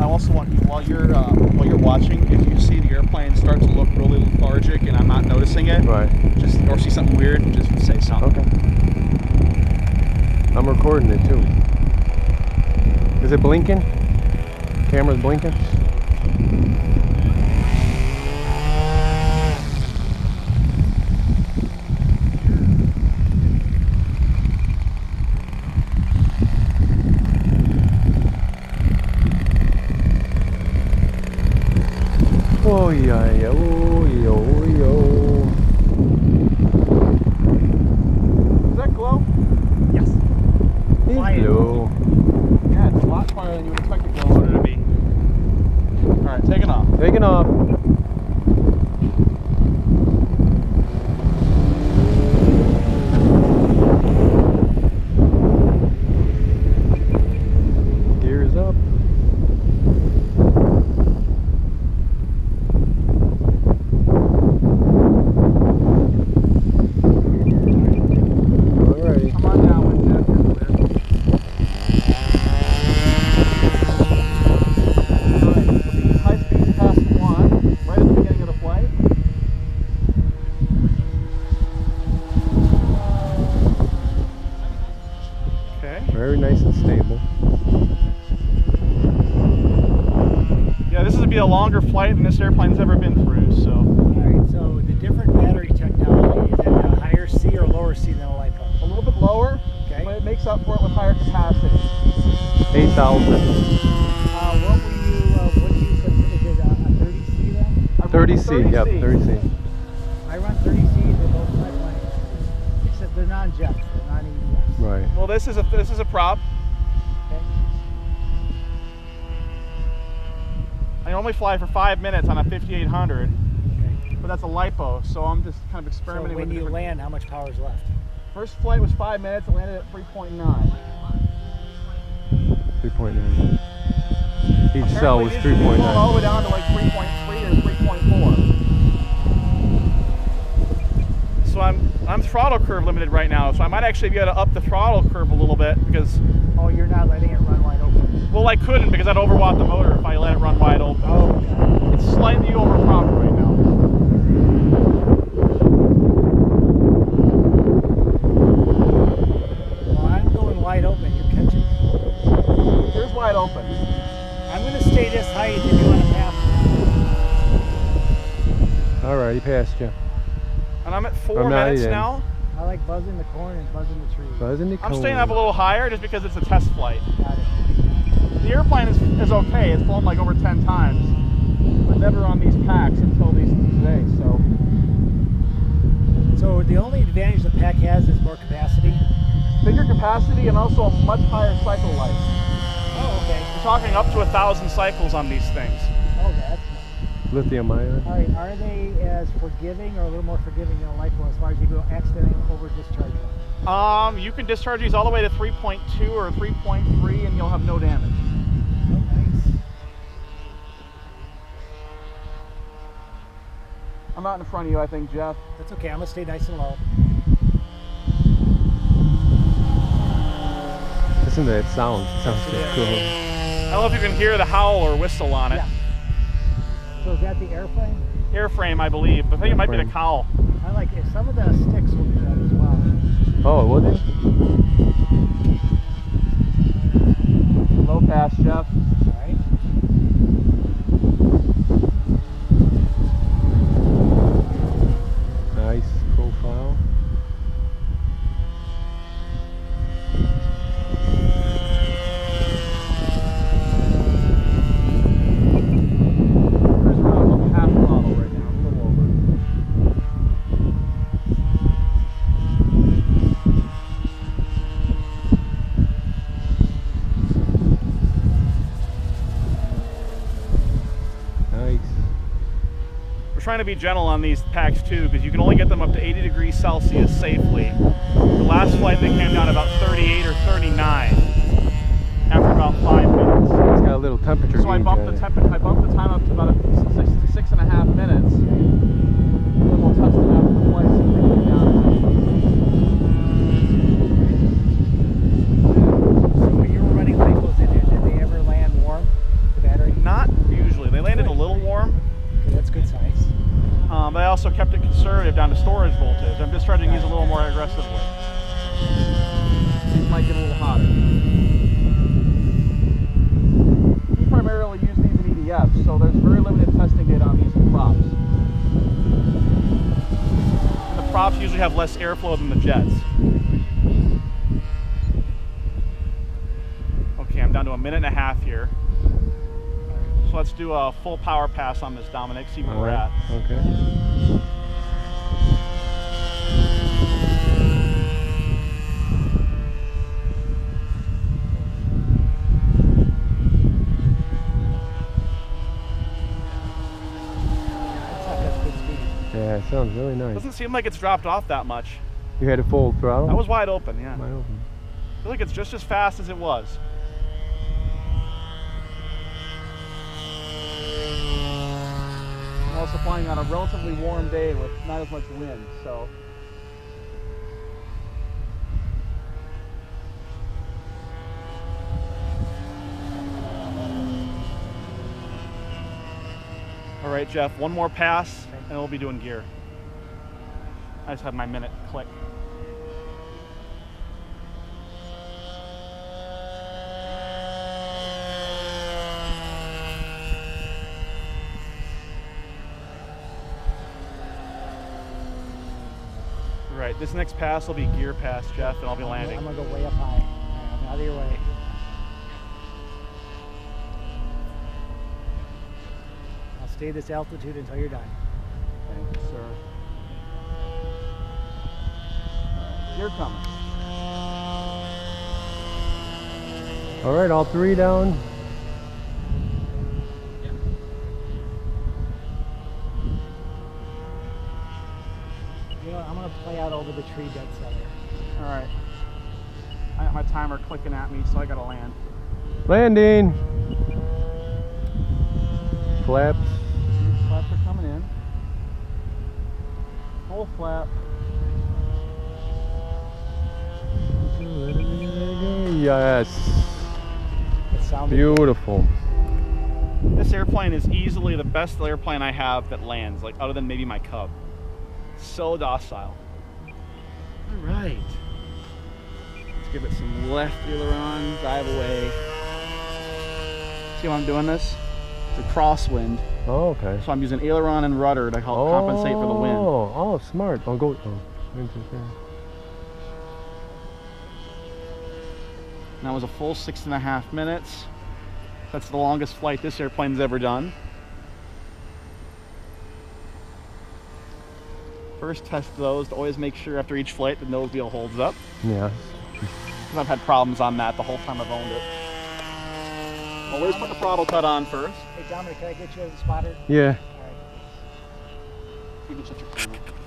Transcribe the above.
also want you, while you're watching, if you see the airplane start to look really lethargic and I'm not noticing it, right, just or see something weird, just say something. Okay. I'm recording it too. Is it blinking? Camera's blinking? Oh yeah, yeah, oh yeah, oh yeah. Does that glow? Yes. It's blue. Yeah, it's a lot quieter than you would expect a glow motor to be. Alright, taking off. Taking off. Gears up. Alrighty. Come on down with Jeff. High-speed test 1, right at the beginning of the flight. Okay. Very nice and stable. Yeah, this is be a longer flight than this airplane's ever been through, so. Alright, so the different battery technology, is it a higher C or lower C than a LiPo? A little bit lower, Okay. but it makes up for it with higher capacity. 8,000. What do you put, is it a 30C then? 30C, yep, 30C. I run 30Cs in both my planes, except they're non-jet, they're non-EDS. Right. Well, this is a prop. Okay. I normally fly for 5 minutes on a 5800, Okay. but that's a LiPo, so I'm just kind of So experimenting when with you different. land, how much power is left? First flight was 5 minutes, it landed at 3.9. 3.9. Each cell was Apparently, it pulled all the 3.9. way down to like 3.3 or 3.4. So I'm throttle curve limited right now, so I might actually be able to up the throttle curve a little bit because, Oh, you're not letting it run wide open? well, I couldn't because I'd overwatt the motor if I let it run wide open. Oh, okay. It's slightly overpropped right now. Well, I'm going wide open, you're catching me. Here's wide open. I'm going to stay this height if you want to pass me. Alright, he passed you. And I'm at 4 I'm not minutes even. now. I like buzzing the corn and buzzing the trees. Buzzing the I'm staying up a little higher just because it's a test flight. Got it. The airplane is okay. It's flown like over 10 times, but never on these packs until today. So the only advantage the pack has is more capacity? Bigger capacity and also a much higher cycle life. Oh, okay. We're talking up to 1,000 cycles on these things. Oh, that's nice. lithium ion. All right, are they as forgiving or a little more forgiving than a LiPo as far as you go accidentally over discharging? You can discharge these all the way to 3.2 or 3.3 and you'll have no damage. Oh, nice. I'm out in front of you, I think, Jeff. That's okay, I'm gonna stay nice and low. Listen to that sound. It sounds so cool. I don't know if you can hear the howl or whistle on it. Yeah. So is that the airplane? Airframe, I believe, but I think it might be the Airframe. cowl. I like it. Some of the sticks will do that as well. Oh, would it? Low pass, Jeff. All right. Nice profile. Cruise around about half throttle right now, a little over. Nice. We're trying to be gentle on these packs too, because you can only get them up to 80 degrees Celsius safely. The last flight they came down about 38 or 39 after about 5 minutes. It's got a little temperature So I gauge bumped on the it. I bumped the time up to about 6.5 minutes. And then we'll test it after the flight so we can get down. So when you were running LiPos in there, did they ever land warm? The battery? also kept it conservative down to storage voltage. I'm just trying to use a little more aggressively. These might get a little hotter. We primarily use these in EDF, so there's very limited testing data on these in props. And the props usually have less airflow than the jets. Okay, I'm down to 1.5 minutes here. So let's do a full power pass on this, Dominic, see where we're at. Okay. Yeah, it sounds really nice. Doesn't seem like it's dropped off that much. You had it full throttle? That was wide open, yeah. Wide open. I feel like it's just as fast as it was. I'm also flying on a relatively warm day with not as much wind, so. All right, Jeff, one more pass and we'll be doing gear. I just had my minute click. Right, this next pass will be gear pass, Jeff, and I'll be landing. I'm gonna go way up high. I'm out of your way. I'll stay this altitude until you're done. Thank you, sir. Gear coming. All right, all three down. You know, I'm gonna play out over the tree dead center. All right. I got my timer clicking at me, so I gotta land. Landing. Flaps. Flaps are coming in. Full flap. Yes. It sounded Beautiful. This airplane is easily the best airplane I have that lands, like other than maybe my Cub. So docile. All right. Let's give it some left aileron, dive away. See how I'm doing this? It's a crosswind. Oh, okay. So I'm using aileron and rudder to help compensate for the wind. Oh, smart. I'll go. Oh, That was a full 6.5 minutes. That's the longest flight this airplane's ever done. First test those to always make sure after each flight the nose wheel holds up. yeah. I've had problems on that the whole time I've owned it. Always put the throttle cut on first. Hey Dominic, can I get you as a spotter? Yeah. All right. You can shut your camera.